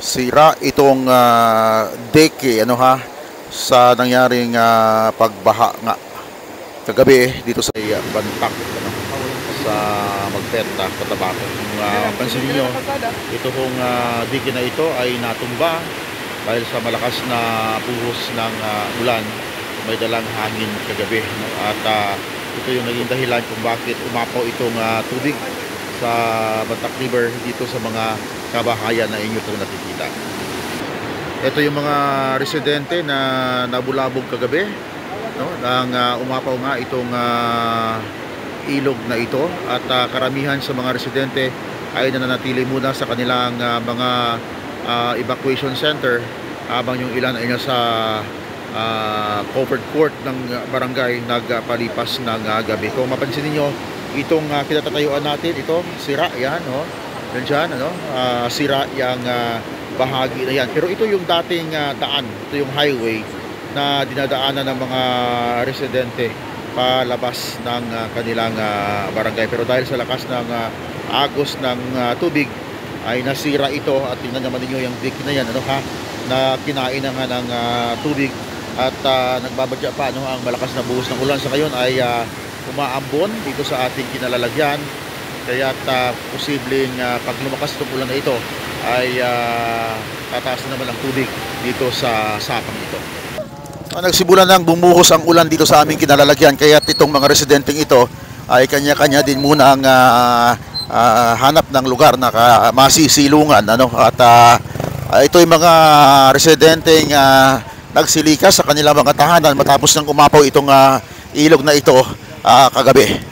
Sira itong deke sa nangyaring pagbaha nga kagabi dito sa Bantac sa Magpeta, Cotabato. Kung pansin niyo, ito pong dike na ito ay natumba dahil sa malakas na buhos ng ulan, may dalang hangin kagabi, at ito yung naging dahilan kung bakit umapaw itong tubig sa Bantac River dito sa mga kabahayan na inyo pong nakikita. Ito yung mga residente na nabulabog kagabi, nang umapaw nga itong ilog na ito, at karamihan sa mga residente ay nananatili muna sa kanilang mga evacuation center, habang yung ilan ay nasa covered court ng barangay nagpalipas ng gabi. Kung mapansin niyo, itong kinatatayuan natin, ito sira yan, yan dyan, sira yung bahagi na yan. Pero ito yung dating daan, ito yung highway na dinadaanan ng mga residente palabas ng kanilang barangay. Pero dahil sa lakas ng agos ng tubig ay nasira ito, at tingnan naman ninyo yung dike na yan, na kinain na nga ng tubig, at nagbabadya pa ang malakas na buhos ng ulan. Sa ngayon ay umaambon dito sa ating kinalalagyan, kaya posibleng pag lumakas itong ulan na ito ay tataas na naman ang tubig dito sa sapang ito. Nagsimulan nang bumuhos ang ulan dito sa aming kinalalagyan, kaya itong mga residenteng ito ay kanya-kanya din muna ang hanap ng lugar na masisilungan, at ito yung mga residenteng nagsilikas sa kanilang mga tahanan matapos nang umapaw itong ilog na ito kagabi.